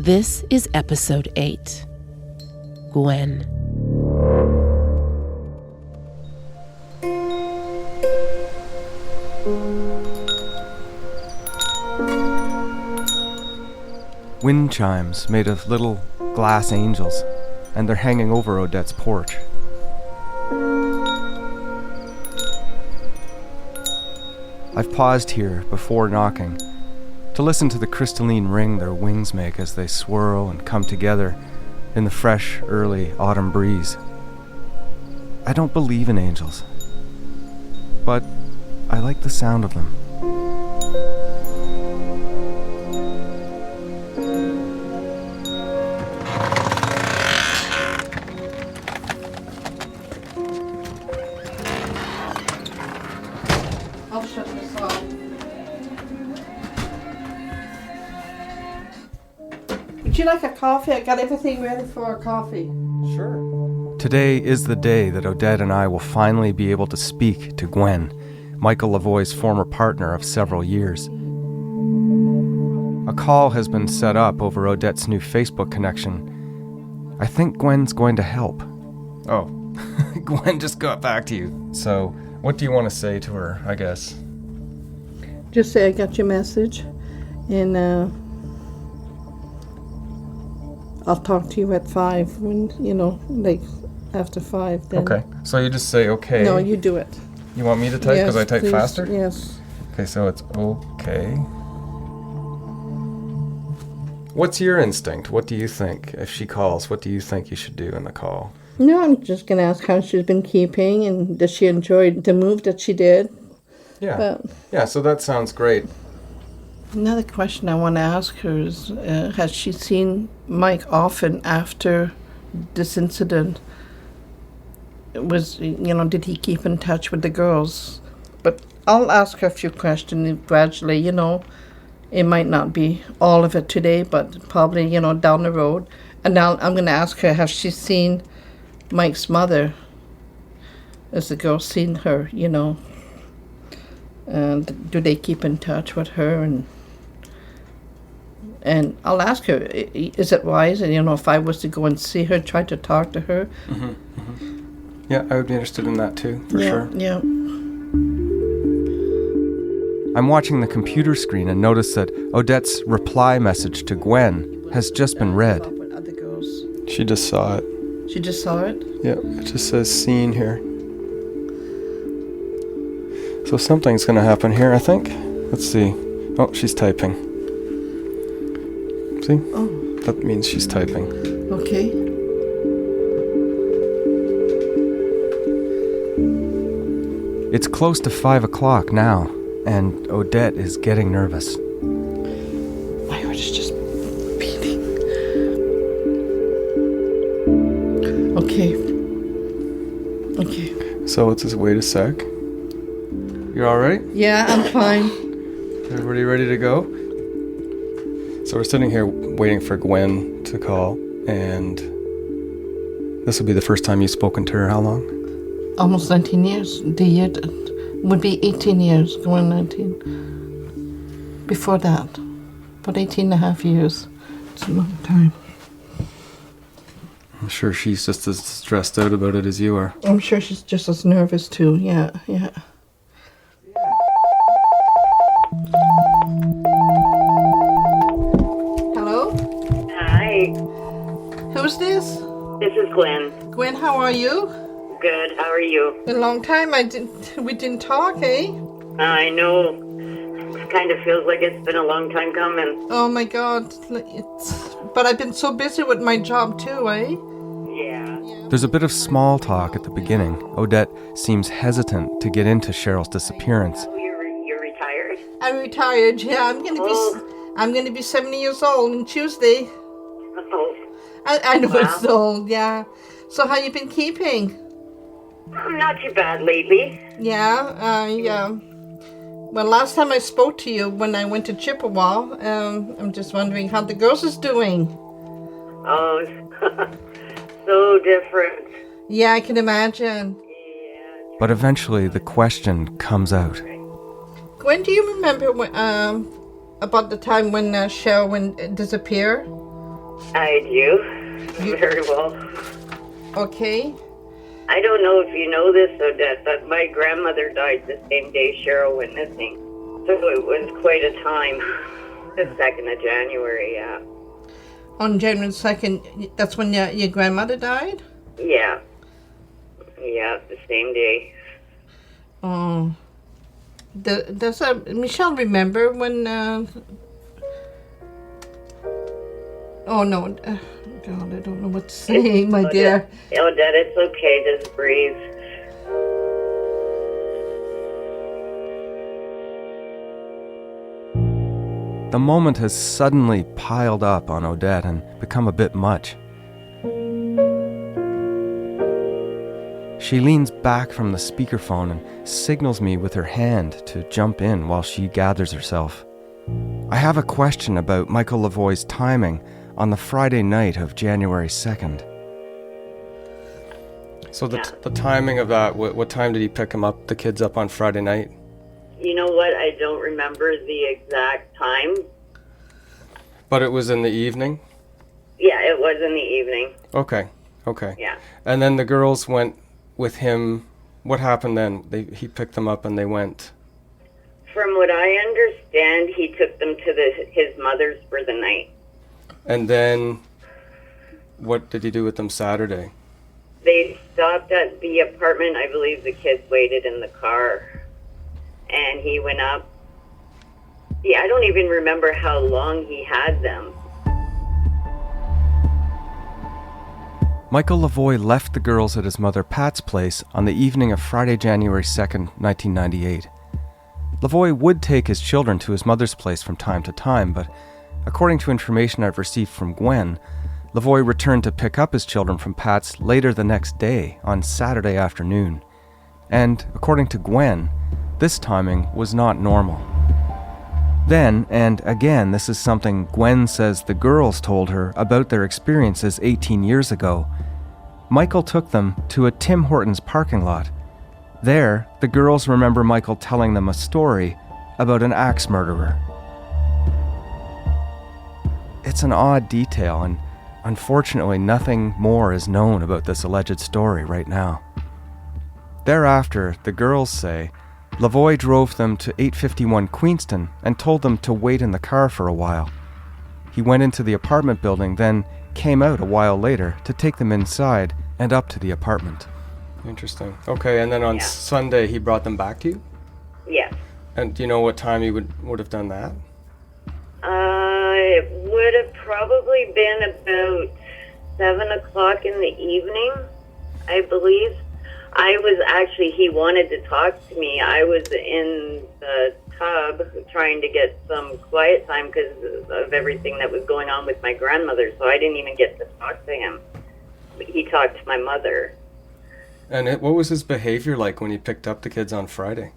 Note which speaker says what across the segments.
Speaker 1: This is episode 8, Gwen.
Speaker 2: Wind chimes made of little glass angels, and they're hanging over Odette's porch. I've paused here before knocking to listen to the crystalline ring their wings make as they swirl and come together in the fresh, early autumn breeze. I don't believe in angels, but I like the sound of them.
Speaker 3: I'll shut this off. Would you like a coffee? I got everything ready for a coffee.
Speaker 2: Sure. Today is the day that Odette and I will finally be able to speak to Gwen, Michael Lavoie's former partner of several years. A call has been set up over Odette's new Facebook connection. I think Gwen's going to help. Oh, Gwen just got back to you. So, what do you want to say to her, I guess?
Speaker 3: Just say I got your message, and I'll talk to you at 5 when, like after 5 then.
Speaker 2: Okay, so you just say okay.
Speaker 3: No, you do it.
Speaker 2: You want me to type because I type
Speaker 3: please.
Speaker 2: faster?
Speaker 3: Yes.
Speaker 2: Okay, so it's okay. What's your instinct? What do you think? If she calls, what do you think you should do in the call?
Speaker 3: No, I'm just going to ask how she's been keeping, and does she enjoy the move that she did?
Speaker 2: Yeah.
Speaker 3: But
Speaker 2: Yeah, so that sounds great.
Speaker 3: another question I want to ask her is, has she seen Mike often after this incident? Did he keep in touch with the girls? But I'll ask her a few questions gradually, It might not be all of it today, but probably, down the road. And now I'm going to ask her, has she seen Mike's mother? Has the girl seen her, And do they keep in touch with her? And I'll ask her, is it wise? And, if I was to go and see her, try to talk to her.
Speaker 2: Mm-hmm, mm-hmm. Yeah, I would be interested in that too, for sure.
Speaker 3: Yeah.
Speaker 2: I'm watching the computer screen and notice that Odette's reply message to Gwen has just been read.
Speaker 3: With other girls.
Speaker 2: She just saw it.
Speaker 3: She just saw it?
Speaker 2: Yeah, it just says seen here. So something's going to happen here, I think. Let's see. Oh, she's typing. See?
Speaker 3: Oh.
Speaker 2: That means she's typing.
Speaker 3: Okay.
Speaker 2: It's close to 5 o'clock now, and Odette is getting nervous.
Speaker 3: My heart is just beating. Okay.
Speaker 2: So let's just wait a sec. You're all right?
Speaker 3: Yeah, I'm fine.
Speaker 2: Everybody ready to go? So we're sitting here waiting for Gwen to call, and this will be the first time you've spoken to her. How long?
Speaker 3: Almost 19 years. The year would be 18 years, going 19. Before that, about 18 and a half years. It's a long time.
Speaker 2: I'm sure she's just as stressed out about it as you are.
Speaker 3: I'm sure she's just as nervous too, yeah. Hello?
Speaker 4: Hi,
Speaker 3: Who's this?
Speaker 4: this is Gwen.
Speaker 3: Gwen, how are you?
Speaker 4: Good, how are you?
Speaker 3: A long time we didn't talk, eh?
Speaker 4: I know. It kind of feels like it's been a long time coming.
Speaker 3: Oh my God, but I've been so busy with my job too, eh?
Speaker 4: Yeah.
Speaker 2: There's a bit of small talk at the beginning. Odette seems hesitant to get into Sheryl's disappearance.
Speaker 4: Oh, you're retired?
Speaker 3: I'm retired. Yeah, I'm gonna be 70 years old on Tuesday.
Speaker 4: Oh,
Speaker 3: I know
Speaker 4: Wow.
Speaker 3: it's old. Yeah. So how you been keeping?
Speaker 4: not too bad lately.
Speaker 3: Yeah. Well, last time I spoke to you when I went to Chippewa, I'm just wondering how the girls is doing.
Speaker 4: Oh, so different.
Speaker 3: Yeah, I can imagine.
Speaker 4: Yeah.
Speaker 2: But eventually the question comes out.
Speaker 3: Gwen, do you remember when, about the time when Sheryl went disappeared?
Speaker 4: I do. Very well.
Speaker 3: Okay.
Speaker 4: I don't know if you know this, Odette, but my grandmother died the same day Sheryl went missing. So it was quite a time. The 2nd of January, yeah.
Speaker 3: On January 2nd, that's when your grandmother died?
Speaker 4: Yeah. Yeah, the same day.
Speaker 3: Oh. Does Michelle remember when... Oh, no. God, I don't know what to say, my dear.
Speaker 4: Odette, it's okay. Just breathe.
Speaker 2: The moment has suddenly piled up on Odette and become a bit much. She leans back from the speakerphone and signals me with her hand to jump in while she gathers herself. I have a question about Michael Lavoie's timing on the Friday night of January 2nd. So the timing of that, what time did he pick the kids up on Friday night?
Speaker 4: You know what? I don't remember the exact time.
Speaker 2: But it was in the evening?
Speaker 4: Yeah, it was in the evening.
Speaker 2: Okay.
Speaker 4: Yeah.
Speaker 2: And then the girls went with him. What happened then? He picked them up and they went?
Speaker 4: From what I understand, he took them to his mother's for the night.
Speaker 2: And then what did he do with them Saturday?
Speaker 4: They stopped at the apartment. I believe the kids waited in the car. And he went up. Yeah, I don't even remember how long he had them.
Speaker 2: Michael Lavoie left the girls at his mother Pat's place on the evening of Friday, January 2nd, 1998. Lavoie would take his children to his mother's place from time to time, but according to information I've received from Gwen, Lavoie returned to pick up his children from Pat's later the next day, on Saturday afternoon. And according to Gwen, this timing was not normal. Then, and again, this is something Gwen says the girls told her about their experiences 18 years ago, Michael took them to a Tim Hortons parking lot. There, the girls remember Michael telling them a story about an axe murderer. It's an odd detail, and unfortunately nothing more is known about this alleged story right now. Thereafter, the girls say, Lavoie drove them to 851 Queenston and told them to wait in the car for a while. He went into the apartment building, then came out a while later to take them inside and up to the apartment. Interesting. Okay, and then on Sunday he brought them back to you?
Speaker 4: Yes.
Speaker 2: And do you know what time he would have done that?
Speaker 4: It would have probably been about 7 o'clock in the evening, I believe. He wanted to talk to me. I was in the tub trying to get some quiet time because of everything that was going on with my grandmother, so I didn't even get to talk to him. He talked to my mother.
Speaker 2: And what was his behavior like when he picked up the kids on Friday?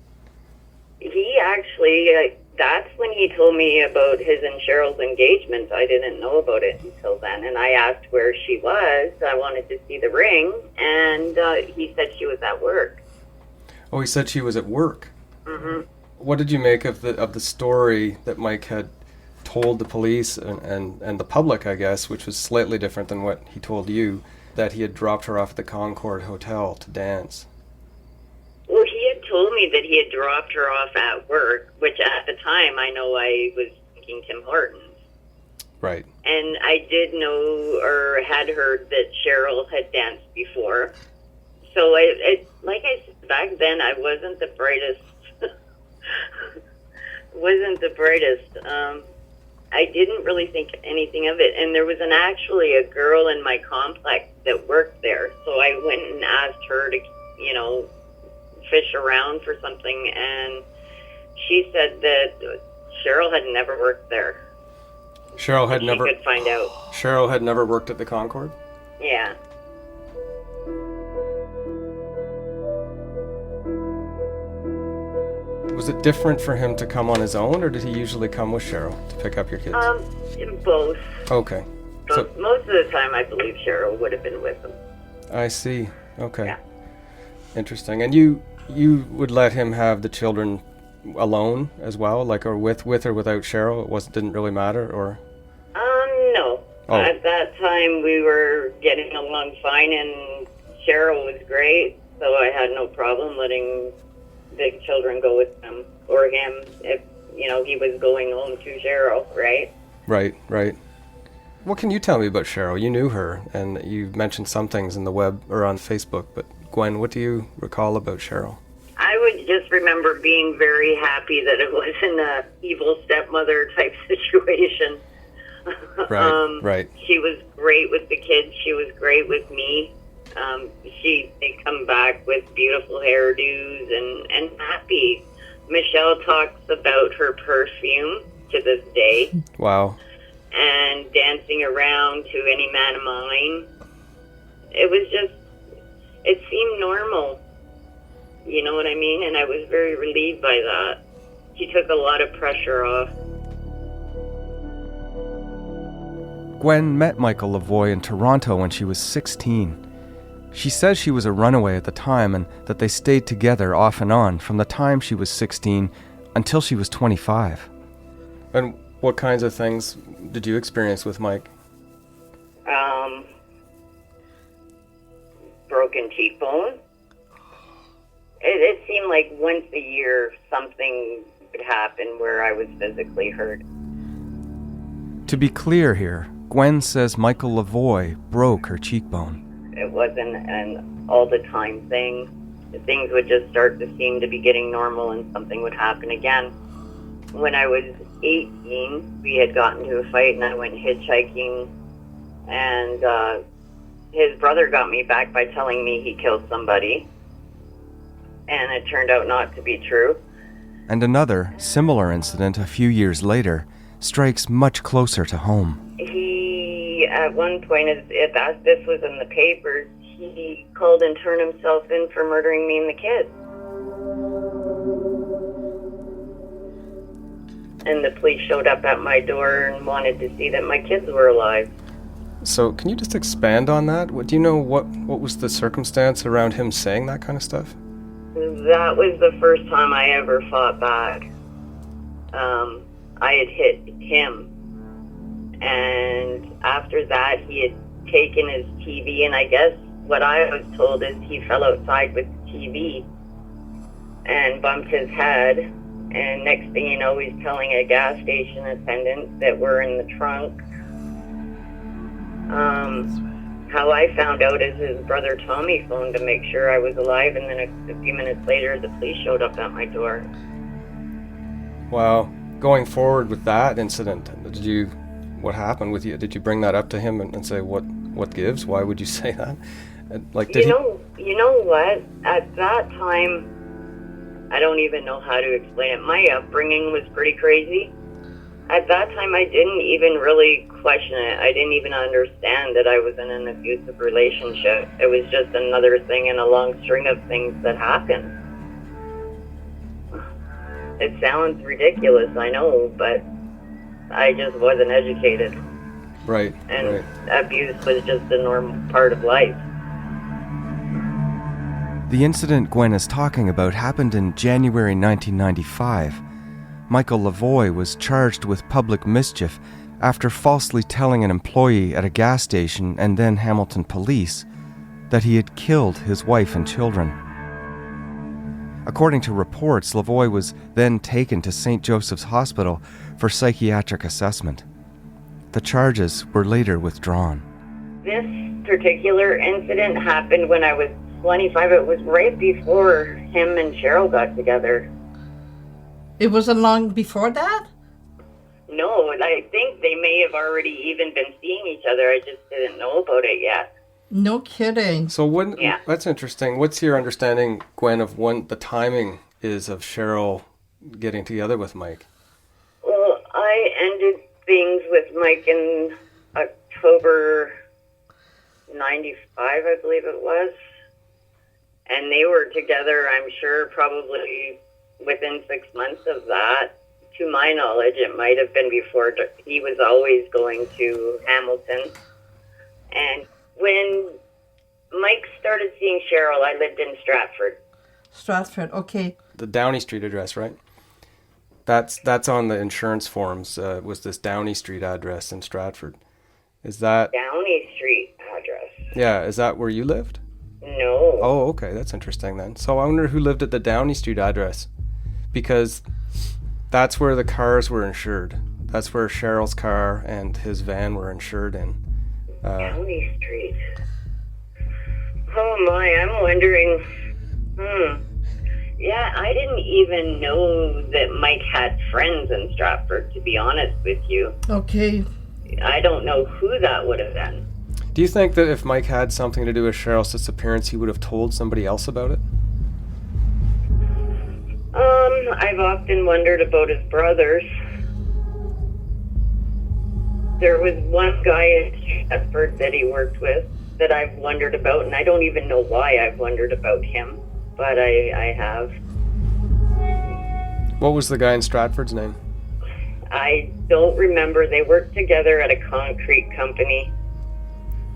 Speaker 4: He actually, that's when he told me about his and Sheryl's engagement. I didn't know about it until then, and I asked where she was. I wanted to see the ring, and he said she was at work.
Speaker 2: Oh, he said she was at work?
Speaker 4: Mm-hmm.
Speaker 2: What did you make of the story that Mike had told the police and the public, I guess, which was slightly different than what he told you, that he had dropped her off at the Concord Hotel to dance?
Speaker 4: Well, he had told me that he had dropped her off at work, which at the time I know I was thinking Tim Hortons.
Speaker 2: Right.
Speaker 4: And I did know or had heard that Sheryl had danced before. So, like I said, back then I wasn't the brightest. I didn't really think anything of it. And there was actually a girl in my complex that worked there. So I went and asked her to, fish around for something, and she said that Sheryl had never worked there.
Speaker 2: Sheryl had never...
Speaker 4: She could find out.
Speaker 2: Sheryl had never worked at the Concord?
Speaker 4: Yeah.
Speaker 2: Was it different for him to come on his own, or did he usually come with Sheryl to pick up your kids?
Speaker 4: Both.
Speaker 2: Okay.
Speaker 4: So most of the time, I believe Sheryl would have been with him.
Speaker 2: I see. Okay.
Speaker 4: Yeah.
Speaker 2: Interesting. And you would let him have the children alone as well, like, or with or without Sheryl? Didn't really matter, or?
Speaker 4: No.
Speaker 2: Oh.
Speaker 4: At that time, we were getting along fine, and Sheryl was great, so I had no problem letting the children go with them, or him, if, he was going home to Sheryl, right?
Speaker 2: Right. What can you tell me about Sheryl? You knew her, and you mentioned some things in the web or on Facebook, but Gwen, what do you recall about Sheryl?
Speaker 4: I would just remember being very happy that it wasn't a evil stepmother type situation.
Speaker 2: Right.
Speaker 4: She was great with the kids. She was great with me. They come back with beautiful hairdos and happy. Michelle talks about her perfume to this day.
Speaker 2: Wow.
Speaker 4: And dancing around to Any Man of Mine. It seemed normal. You know what I mean? And I was very relieved by that. She took a lot of pressure off.
Speaker 2: Gwen met Michael Lavoie in Toronto when she was 16. She says she was a runaway at the time and that they stayed together off and on from the time she was 16 until she was 25. And what kinds of things did you experience with Mike?
Speaker 4: Broken cheekbone. It seemed like once a year something would happen where I was physically hurt.
Speaker 2: To be clear here, Gwen says Michael Lavoie broke her cheekbone.
Speaker 4: It wasn't an all-the-time thing. Things would just start to seem to be getting normal and something would happen again. When I was 18, we had gotten into a fight and I went hitchhiking, and his brother got me back by telling me he killed somebody, and it turned out not to be true.
Speaker 2: And another, similar incident a few years later strikes much closer to home.
Speaker 4: He, at one point, as this was in the papers, he called and turned himself in for murdering me and the kids. And the police showed up at my door and wanted to see that my kids were alive.
Speaker 2: So can you just expand on that? Do you know what was the circumstance around him saying that kind of stuff?
Speaker 4: That was the first time I ever fought back. I had hit him. And after that, he had taken his TV, and I guess what I was told is he fell outside with the TV and bumped his head. And next thing you know, he's telling a gas station attendant that we're in the trunk. How I found out is his brother Tommy phoned to make sure I was alive, and then a few minutes later, the police showed up at my door.
Speaker 2: Wow. Going forward with that incident, what happened with you? Did you bring that up to him and say, what gives? Why would you say that? You know what? At that time, I don't even know how to explain it. My upbringing was pretty crazy. At that time, I didn't even really question it. I didn't even understand that I was in an abusive relationship. It was just another thing in a long string of things that happened. It sounds ridiculous, I know, but I just wasn't educated. Right.
Speaker 4: And abuse was just a normal part of life.
Speaker 2: The incident Gwen is talking about happened in January 1995. Michael Lavoie was charged with public mischief after falsely telling an employee at a gas station and then Hamilton police that he had killed his wife and children. According to reports, Lavoie was then taken to St. Joseph's Hospital for psychiatric assessment. The charges were later withdrawn.
Speaker 4: This particular incident happened when I was 25. It was right before him and Sheryl got together.
Speaker 3: It wasn't long before that?
Speaker 4: No, I think they may have already even been seeing each other. I just didn't know about it yet.
Speaker 3: No kidding.
Speaker 2: So that's interesting. What's your understanding, Gwen, of when the timing is of Sheryl getting together with Mike?
Speaker 4: Well, I ended things with Mike in October 95, I believe it was. And they were together, I'm sure, probably within 6 months of that. To my knowledge, it might have been before. He was always going to Hamilton. And when Mike started seeing Sheryl, I lived in Stratford.
Speaker 3: Stratford, okay.
Speaker 2: The Downey Street address, right? That's on the insurance forms, was this Downey Street address in Stratford. Is that...
Speaker 4: Downey Street address.
Speaker 2: Yeah, is that where you lived?
Speaker 4: No.
Speaker 2: Oh, okay, that's interesting then. So I wonder who lived at the Downey Street address. Because that's where the cars were insured. That's where Sheryl's car and his van were insured in.
Speaker 4: Downey Street. Oh my, I'm wondering. Yeah, I didn't even know that Mike had friends in Stratford, to be honest with you.
Speaker 3: Okay.
Speaker 4: I don't know who that would have been.
Speaker 2: Do you think that if Mike had something to do with Sheryl's disappearance, he would have told somebody else about it?
Speaker 4: I've often wondered about his brothers. There was one guy in Stratford that he worked with that I've wondered about, and I don't even know why I've wondered about him, but I have.
Speaker 2: What was the guy in Stratford's name?
Speaker 4: I don't remember. They worked together at a concrete company.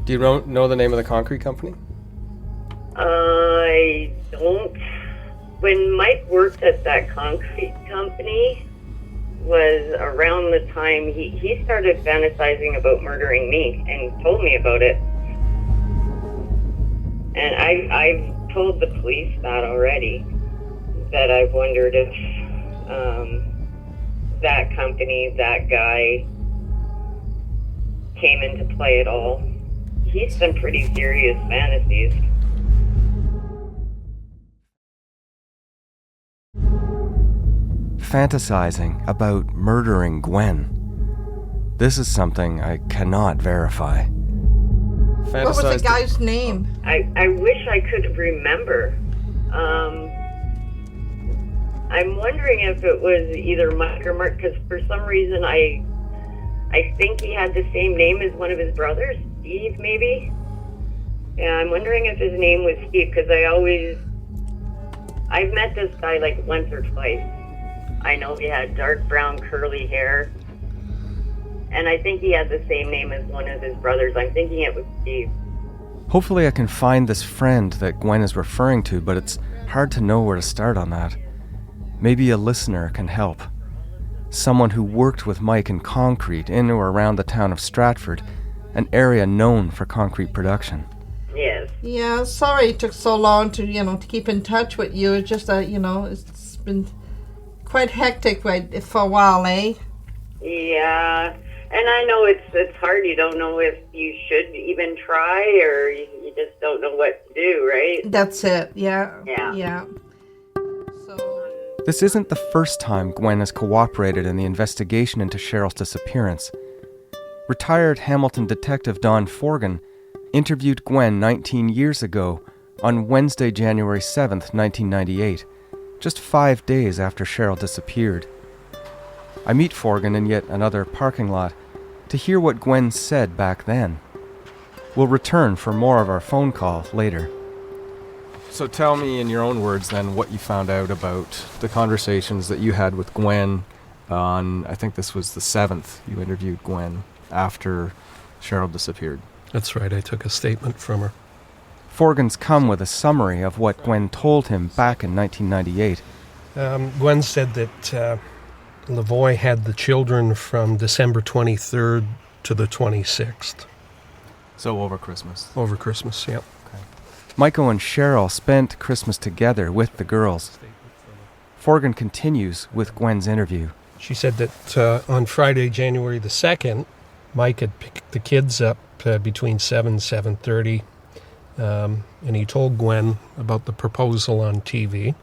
Speaker 2: Do you know the name of the concrete company?
Speaker 4: I don't. When Mike worked at that concrete company was around the time he started fantasizing about murdering me and told me about it. And I've told the police that already, that I've wondered if that company, that guy came into play at all. He's some pretty serious fantasies.
Speaker 2: Fantasizing about murdering Gwen. This is something I cannot verify.
Speaker 3: What was the guy's name?
Speaker 4: I wish I could remember. I'm wondering if it was either Mike or Mark, because for some reason I think he had the same name as one of his brothers, Steve, maybe? Yeah, I'm wondering if his name was Steve, because I've met this guy like once or twice. I know he had dark brown curly hair, and I think he had the same name as one of his brothers. I'm thinking it was Steve.
Speaker 2: Hopefully I can find this friend that Gwen is referring to, but it's hard to know where to start on that. Maybe a listener can help. Someone who worked with Mike in concrete in or around the town of Stratford, an area known for concrete production.
Speaker 4: Yes.
Speaker 3: Yeah, sorry it took so long to keep in touch with you. It's just that, it's been quite hectic for a while, eh?
Speaker 4: Yeah, and I know it's hard. You don't know if you should even try, or you just don't know what to do, right?
Speaker 3: That's it, yeah.
Speaker 4: Yeah.
Speaker 3: So...
Speaker 2: This isn't the first time Gwen has cooperated in the investigation into Sheryl's disappearance. Retired Hamilton detective Don Forgan interviewed Gwen 19 years ago on Wednesday, January 7th, 1998, just 5 days after Sheryl disappeared. I meet Forgan in yet another parking lot to hear what Gwen said back then. We'll return for more of our phone call later. So tell me in your own words then what you found out about the conversations that you had with Gwen on, I think this was the 7th, you interviewed Gwen after Sheryl disappeared.
Speaker 5: That's right, I took a statement from her.
Speaker 2: Forgan's come with a summary of what Gwen told him back in 1998.
Speaker 5: Gwen said that Lavoie had the children from December 23rd to the 26th.
Speaker 2: So over Christmas.
Speaker 5: Over Christmas, yeah.
Speaker 2: Okay. Michael and Sheryl spent Christmas together with the girls. Forgan continues with Gwen's interview.
Speaker 5: She said that on Friday, January the 2nd, Mike had picked the kids up between 7 and 7:30. And he told Gwen about the proposal on TV.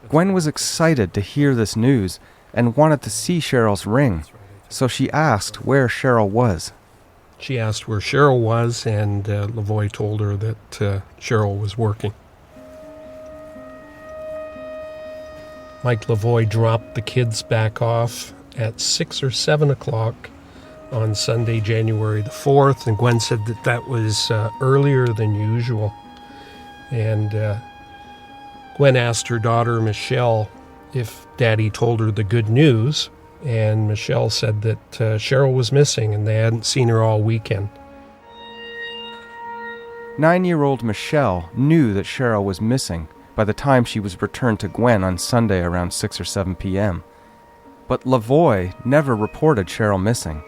Speaker 2: Gwen was excited to hear this news and wanted to see Sheryl's ring, so she asked where Sheryl was.
Speaker 5: She asked where Sheryl was, and Lavoie told her that Sheryl was working. Mike Lavoie dropped the kids back off at 6 or 7 o'clock on Sunday, January the 4th, and Gwen said that was earlier than usual. And Gwen asked her daughter, Michelle, if Daddy told her the good news, and Michelle said that Sheryl was missing and they hadn't seen her all weekend.
Speaker 2: 9-year-old Michelle knew that Sheryl was missing by the time she was returned to Gwen on Sunday around 6 or 7 p.m. But Lavoie never reported Sheryl missing.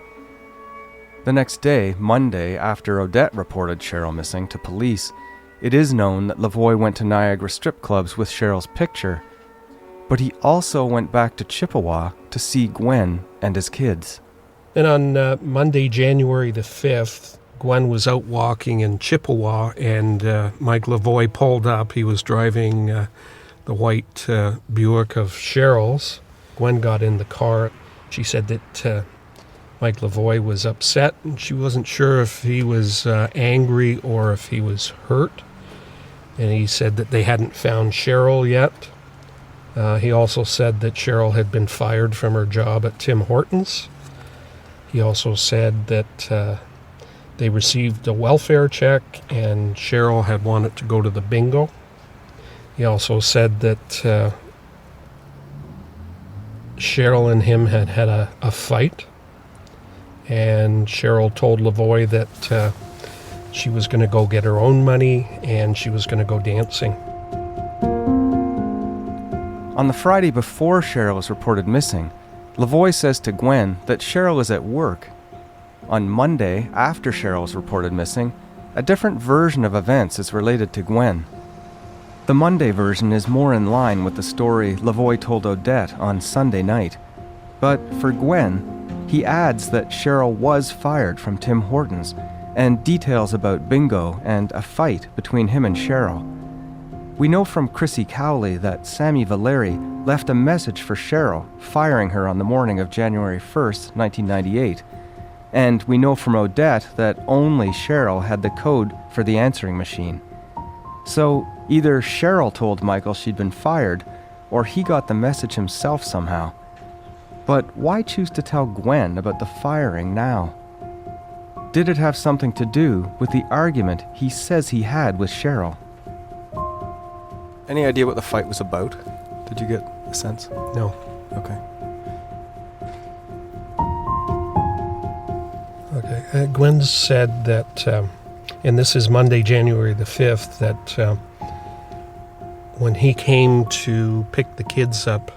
Speaker 2: The next day, Monday, after Odette reported Sheryl missing to police, it is known that Lavoie went to Niagara strip clubs with Sheryl's picture, but he also went back to Chippewa to see Gwen and his kids.
Speaker 5: And on Monday, January the 5th, Gwen was out walking in Chippewa, and Mike Lavoie pulled up. He was driving the white Buick of Sheryl's. Gwen got in the car. She said that Mike Lavoie was upset, and she wasn't sure if he was angry or if he was hurt. And he said that they hadn't found Sheryl yet. He also said that Sheryl had been fired from her job at Tim Hortons. He also said that they received a welfare check and Sheryl had wanted to go to the bingo. He also said that Sheryl and him had had a fight, and Sheryl told Lavoie that she was going to go get her own money and she was going to go dancing.
Speaker 2: On the Friday before Sheryl was reported missing, Lavoie says to Gwen that Sheryl is at work. On Monday, after Sheryl was reported missing, a different version of events is related to Gwen. The Monday version is more in line with the story Lavoie told Odette on Sunday night. But for Gwen, he adds that Sheryl was fired from Tim Hortons, and details about bingo and a fight between him and Sheryl. We know from Chrissy Cowley that Sammy Valeri left a message for Sheryl, firing her on the morning of January 1st, 1998. And we know from Odette that only Sheryl had the code for the answering machine. So either Sheryl told Michael she'd been fired, or he got the message himself somehow. But why choose to tell Gwen about the firing now? Did it have something to do with the argument he says he had with Sheryl? Any idea what the fight was about? Did you get a sense?
Speaker 5: No.
Speaker 2: Okay.
Speaker 5: Gwen said that, and this is Monday, January the 5th, that when he came to pick the kids up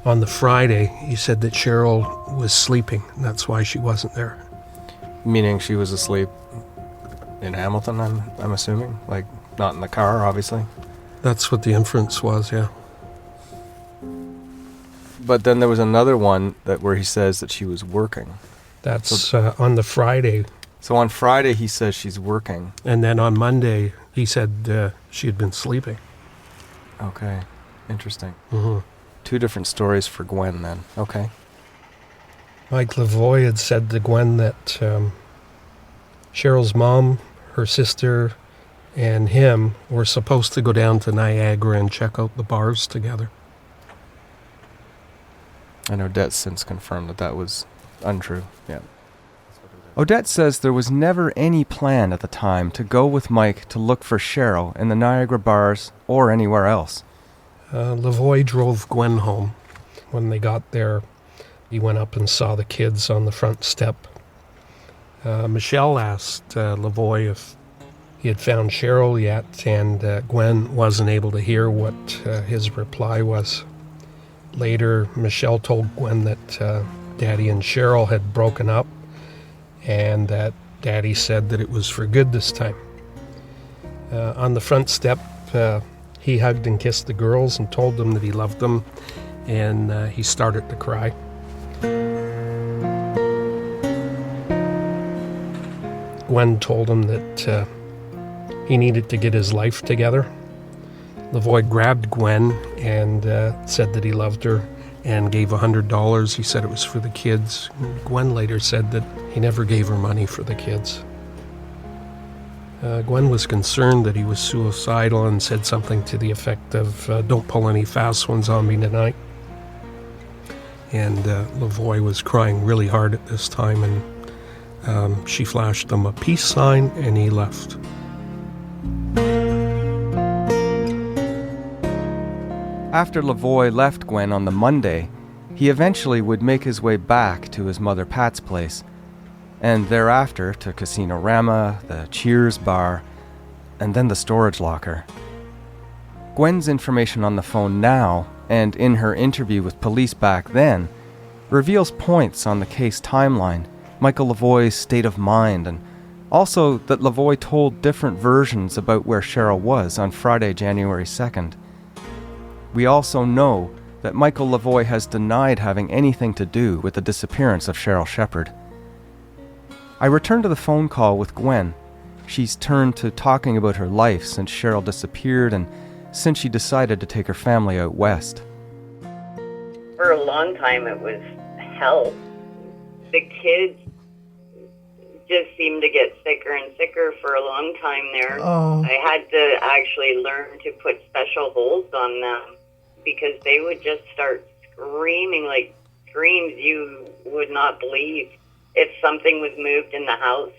Speaker 5: on the Friday, he said that Sheryl was sleeping, and that's why she wasn't there.
Speaker 2: Meaning she was asleep in Hamilton, I'm assuming? Like, not in the car, obviously?
Speaker 5: That's what the inference was, yeah.
Speaker 2: But then there was another one where he says that she was working.
Speaker 5: That's on the Friday.
Speaker 2: So on Friday he says she's working.
Speaker 5: And then on Monday he said she had been sleeping.
Speaker 2: Okay, interesting.
Speaker 5: Mm-hmm.
Speaker 2: Two different stories for Gwen then. Okay.
Speaker 5: Mike Lavoie had said to Gwen that Sheryl's mom, her sister, and him were supposed to go down to Niagara and check out the bars together.
Speaker 2: And Odette since confirmed that was untrue. Yeah. Odette says there was never any plan at the time to go with Mike to look for Sheryl in the Niagara bars or anywhere else.
Speaker 5: Lavoie drove Gwen home. When they got there, he went up and saw the kids on the front step. Michelle asked Lavoie if he had found Sheryl yet, and Gwen wasn't able to hear what his reply was. Later, Michelle told Gwen that Daddy and Sheryl had broken up, and that Daddy said that it was for good this time. On the front step, he hugged and kissed the girls and told them that he loved them, and he started to cry. Gwen told him that he needed to get his life together. Lavoie grabbed Gwen and said that he loved her and gave $100. He said it was for the kids. Gwen later said that he never gave her money for the kids. Gwen was concerned that he was suicidal and said something to the effect of, "Don't pull any fast ones on me tonight." And Lavoie was crying really hard at this time, and she flashed him a peace sign, and he left.
Speaker 2: After Lavoie left Gwen on the Monday, he eventually would make his way back to his mother Pat's place, and thereafter to Casino Rama, the Cheers bar, and then the storage locker. Gwen's information on the phone now, and in her interview with police back then, reveals points on the case timeline Michael Lavoie's state of mind, and also that Lavoie told different versions about where Sheryl was on Friday, January 2nd. We also know that Michael Lavoie has denied having anything to do with the disappearance of Sheryl Shepherd. I returned to the phone call with Gwen. She's turned to talking about her life since Sheryl disappeared and since she decided to take her family out west.
Speaker 4: For a long time, it was hell. The kids just seemed to get sicker and sicker for a long time there.
Speaker 3: Oh.
Speaker 4: I had to actually learn to put special holds on them because they would just start screaming like screams you would not believe. If something was moved in the house,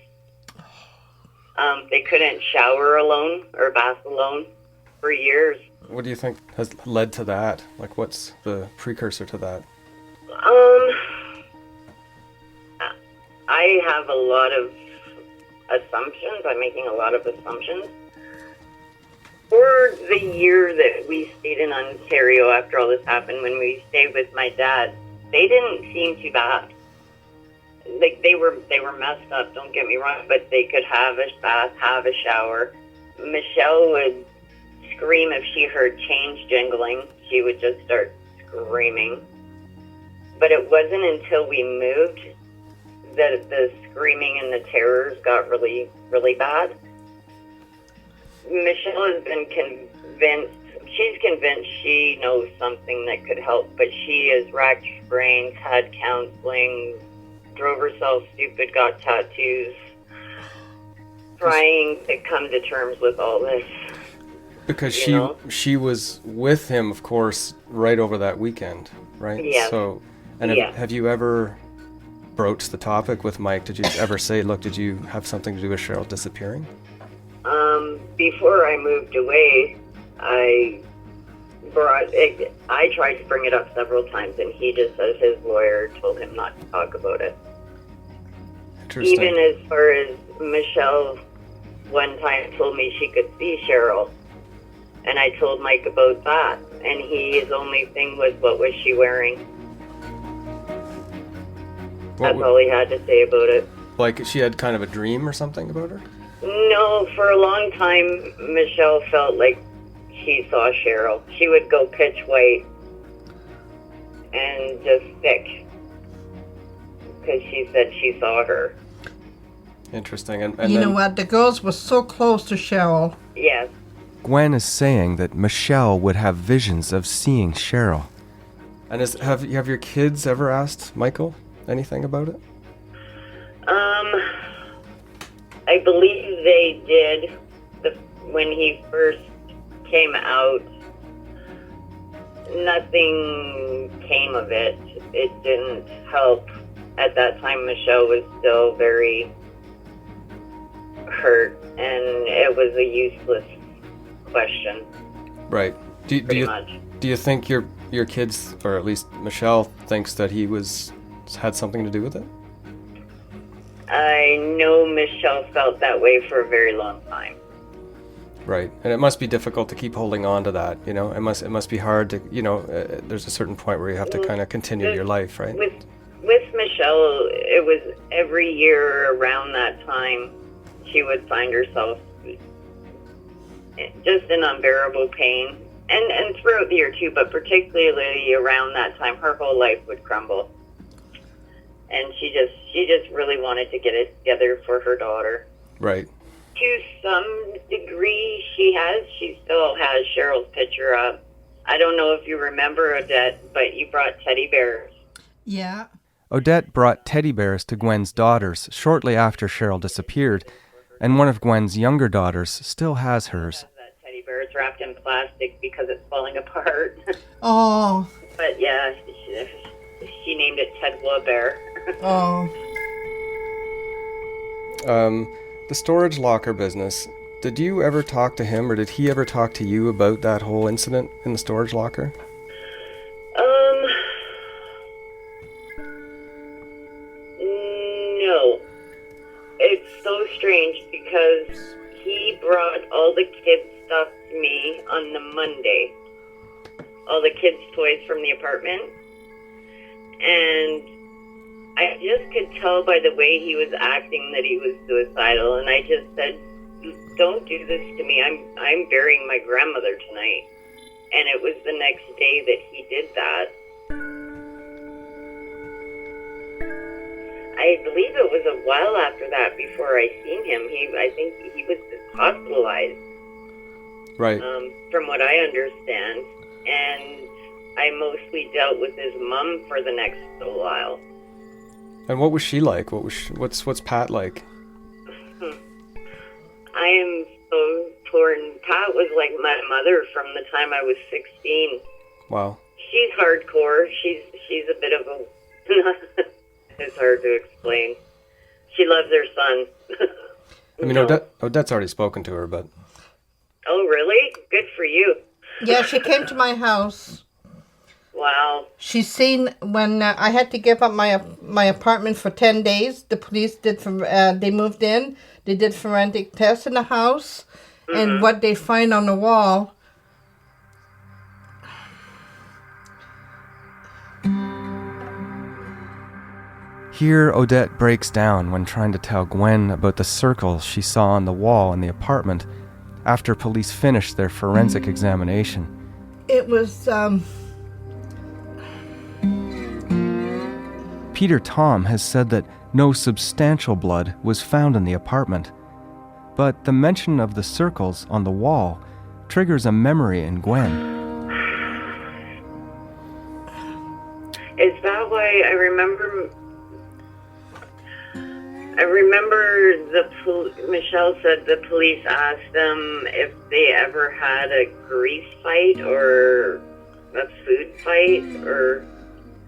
Speaker 4: they couldn't shower alone or bath alone for years.
Speaker 2: What do you think has led to that? Like, what's the precursor to that?
Speaker 4: I have a lot of assumptions. I'm making a lot of assumptions. For the year that we stayed in Ontario after all this happened, when we stayed with my dad, they didn't seem too bad. Like they were messed up, don't get me wrong, but they could have a bath, have a shower. Michelle would scream if she heard change jingling. She would just start screaming. But it wasn't until we moved that the screaming and the terrors got really, really bad. Michelle has been she's convinced she knows something that could help, but she has racked her brains, had counseling, drove herself stupid, got tattoos, trying to come to terms with all this.
Speaker 2: Because she was with him, of course, right over that weekend, right?
Speaker 4: Yeah.
Speaker 2: So, and have you ever broached the topic with Mike? Did you ever say, look, did you have something to do with Sheryl disappearing?
Speaker 4: Before I moved away, I tried to bring it up several times, and he just says his lawyer told him not to talk about it.
Speaker 2: Interesting.
Speaker 4: Even as far as Michelle one time told me she could see Sheryl, and I told Mike about that, and his only thing was, what was she wearing? That's all he had to say about it.
Speaker 2: Like she had kind of a dream or something about her?
Speaker 4: No, for a long time, Michelle felt like she saw Sheryl. She would go pitch white and just sick because she said she saw her.
Speaker 2: Interesting. And
Speaker 3: You
Speaker 2: then,
Speaker 3: know what? The girls were so close to Sheryl.
Speaker 4: Yes.
Speaker 2: Gwen is saying that Michelle would have visions of seeing Sheryl. And have your kids ever asked Michael anything about it?
Speaker 4: I believe they did when he first came out. Nothing came of it. It didn't help. At that time, Michelle was still very hurt, and it was a useless question.
Speaker 2: Right. Do you think your kids, or at least Michelle, thinks that he had something to do with it?
Speaker 4: I know Michelle felt that way for a very long time.
Speaker 2: Right, and it must be difficult to keep holding on to that. You know, it must be hard to. You know, there's a certain point where you have to kind of continue your life, right?
Speaker 4: With Michelle, it was every year around that time she would find herself just in unbearable pain, and throughout the year too, but particularly around that time, her whole life would crumble. And she just really wanted to get it together for her daughter.
Speaker 2: Right.
Speaker 4: To some degree, she still has Cheryl's picture up. I don't know if you remember, Odette, but you brought teddy bears.
Speaker 3: Yeah.
Speaker 2: Odette brought teddy bears to Gwen's daughters shortly after Sheryl disappeared, and one of Gwen's younger daughters still has hers.
Speaker 4: That teddy bear is wrapped in plastic because it's falling apart.
Speaker 3: Oh.
Speaker 4: But yeah, she named it Tedwa Bear.
Speaker 3: Oh.
Speaker 2: The storage locker business, did you ever talk to him, or did he ever talk to you about that whole incident in the storage locker?
Speaker 4: No. It's so strange because he brought all the kids' stuff to me on the Monday. All the kids' toys from the apartment. And I just could tell by the way he was acting that he was suicidal, and I just said, "Don't do this to me. I'm burying my grandmother tonight." And it was the next day that he did that. I believe it was a while after that before I seen him. I think he was hospitalized.
Speaker 2: Right.
Speaker 4: From what I understand. And I mostly dealt with his mom for the next little while.
Speaker 2: And what was she like? What's Pat like?
Speaker 4: I am so torn. Pat was like my mother from the time I was 16.
Speaker 2: Wow.
Speaker 4: She's hardcore. She's a bit of a... It's hard to explain. She loves her son.
Speaker 2: I mean, Odette's already spoken to her, but...
Speaker 4: Oh, really? Good for you.
Speaker 3: Yeah, she came to my house.
Speaker 4: Wow.
Speaker 3: She's seen when I had to give up my apartment for 10 days. The police they moved in. They did forensic tests in the house. Mm-hmm. And what they find on the wall...
Speaker 2: Here, Odette breaks down when trying to tell Gwen about the circles she saw on the wall in the apartment after police finished their forensic examination.
Speaker 3: It was,
Speaker 2: Peter Tom has said that no substantial blood was found in the apartment, but the mention of the circles on the wall triggers a memory in Gwen.
Speaker 4: Is that why I remember Michelle said the police asked them if they ever had a grease fight or a food fight,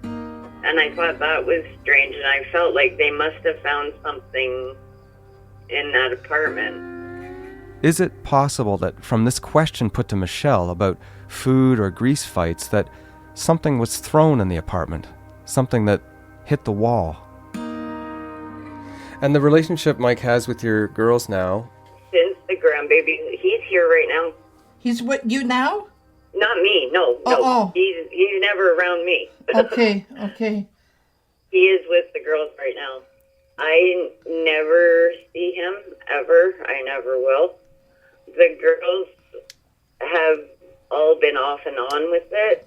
Speaker 4: and I thought that was strange, and I felt like they must have found something in that apartment.
Speaker 2: Is it possible that from this question put to Michelle about food or grease fights that something was thrown in the apartment, something that hit the wall? And the relationship Mike has with your girls now?
Speaker 4: Since the grandbaby, he's here right now.
Speaker 3: he's with you now?
Speaker 4: Not me, no.
Speaker 3: Oh.
Speaker 4: He's never around me.
Speaker 3: Okay.
Speaker 4: He is with the girls right now. I never see him, ever. I never will. The girls have all been off and on with it.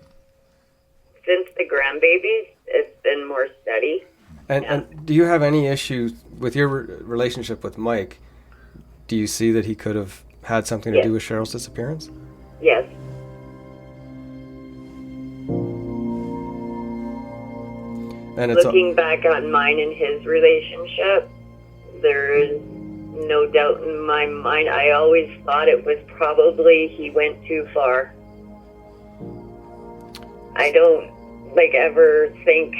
Speaker 4: Since the grandbabies, it's been more steady.
Speaker 2: And do you have any issues with your relationship with Mike? Do you see that he could have had something to do with Cheryl's disappearance?
Speaker 4: Yes.
Speaker 2: And it's
Speaker 4: looking back on mine and his relationship, there is no doubt in my mind. I always thought it was probably he went too far. I don't ever think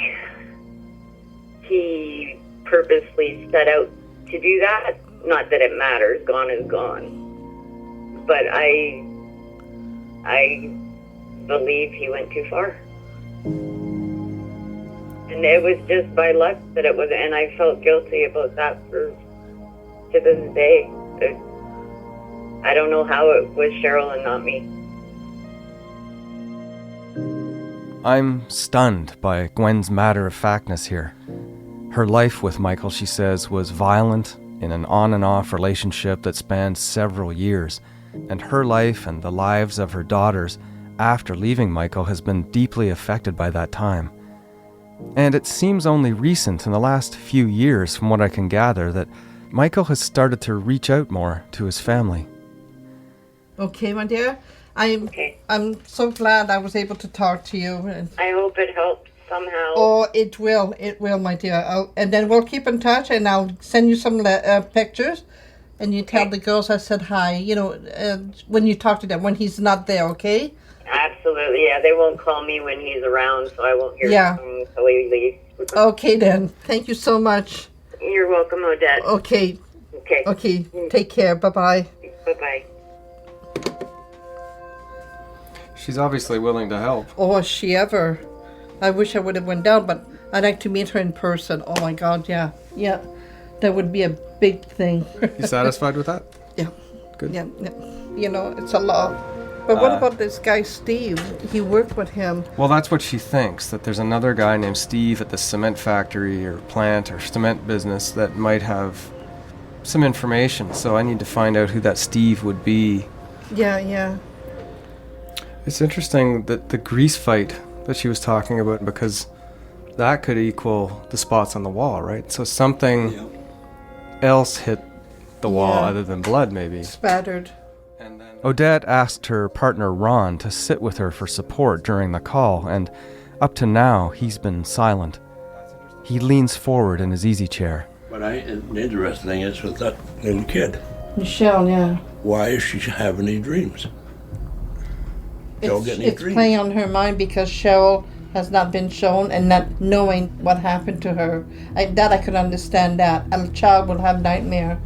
Speaker 4: he purposely set out to do that. Not that it matters. Gone is gone. But I believe he went too far. And it was just by luck that it was, and I felt guilty about that to this day. I don't know how it was Sheryl and not me.
Speaker 2: I'm stunned by Gwen's matter-of-factness here. Her life with Michael, she says, was violent in an on-and-off relationship that spanned several years, and her life and the lives of her daughters after leaving Michael has been deeply affected by that time. And it seems only recent in the last few years, from what I can gather, that Michael has started to reach out more to his family.
Speaker 3: Okay, my dear. I'm so glad I was able to talk to you.
Speaker 4: I hope it helped somehow.
Speaker 3: Oh, it will, my dear. And then we'll keep in touch, and I'll send you some pictures, and you tell the girls I said hi, when you talk to them, when he's not there, okay?
Speaker 4: Absolutely, yeah. They won't call me when he's around, so I won't hear from him until he leaves.
Speaker 3: Okay, then. Thank you so much.
Speaker 4: You're welcome, Odette.
Speaker 3: Okay. Take care. Bye-bye.
Speaker 4: Bye-bye.
Speaker 2: She's obviously willing to help.
Speaker 3: Oh, is she ever? I wish I would have went down, but I'd like to meet her in person. Oh, my God, yeah. Yeah. That would be a big thing.
Speaker 2: You satisfied with that?
Speaker 3: Yeah.
Speaker 2: Good.
Speaker 3: Yeah. It's a law. But what about this guy, Steve? He worked with him.
Speaker 2: Well, that's what she thinks, that there's another guy named Steve at the cement factory or plant or cement business that might have some information. So I need to find out who that Steve would be.
Speaker 3: Yeah.
Speaker 2: It's interesting that the grease fight that she was talking about, because that could equal the spots on the wall, right? So something else hit the wall other than blood, maybe.
Speaker 3: Spattered.
Speaker 2: Odette asked her partner Ron to sit with her for support during the call, and up to now, he's been silent. He leans forward in his easy chair.
Speaker 6: But the interesting thing is with that little kid.
Speaker 3: Michelle, yeah.
Speaker 6: Why is she having these dreams?
Speaker 3: It's playing on her mind because Sheryl has not been shown and not knowing what happened to her. I could understand that. A child will have nightmare.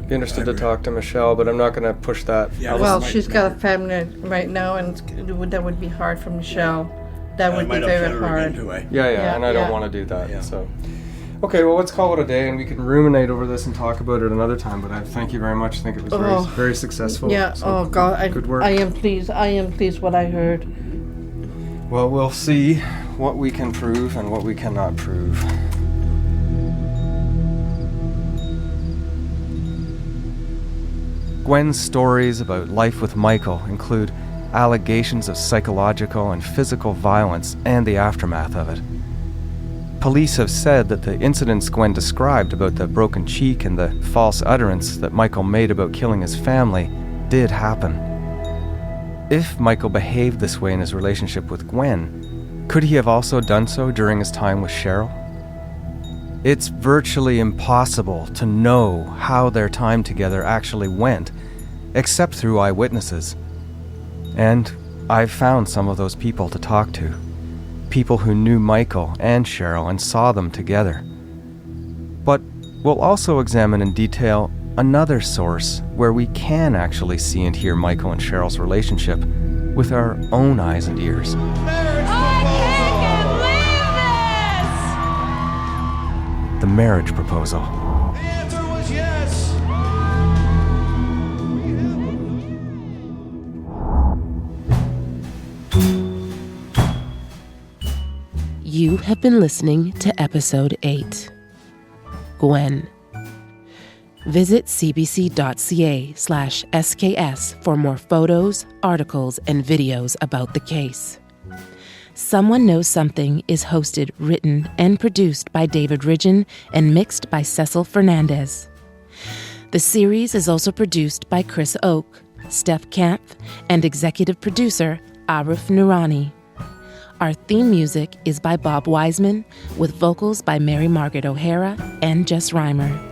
Speaker 2: Be interested to talk to Michelle, but I'm not going to push that.
Speaker 6: Yeah,
Speaker 3: Well, she's got a family right now, and that would be hard for Michelle. That would be very hard.
Speaker 2: Yeah, and I don't want to do that. Yeah. So, okay, well, let's call it a day, and we can ruminate over this and talk about it another time. But I thank you very much. I think it was very successful.
Speaker 3: Yeah.
Speaker 2: So,
Speaker 3: God,
Speaker 2: good work.
Speaker 3: I am pleased. What I heard.
Speaker 2: Well, we'll see what we can prove and what we cannot prove. Gwen's stories about life with Michael include allegations of psychological and physical violence and the aftermath of it. Police have said that the incidents Gwen described about the broken cheek and the false utterance that Michael made about killing his family did happen. If Michael behaved this way in his relationship with Gwen, could he have also done so during his time with Sheryl? It's virtually impossible to know how their time together actually went, except through eyewitnesses. And I've found some of those people to talk to. People who knew Michael and Sheryl and saw them together. But we'll also examine in detail another source where we can actually see and hear Michael and Cheryl's relationship with our own eyes and ears. The marriage proposal.
Speaker 7: The answer was yes.
Speaker 1: You have been listening to episode 8, Gwen. Visit cbc.ca/SKS for more photos, articles, and videos about the case. Someone Knows Something is hosted, written, and produced by David Ridgen and mixed by Cecil Fernandez. The series is also produced by Chris Oak, Steph Kampf, and executive producer Arif Noorani. Our theme music is by Bob Wiseman, with vocals by Mary Margaret O'Hara and Jess Reimer.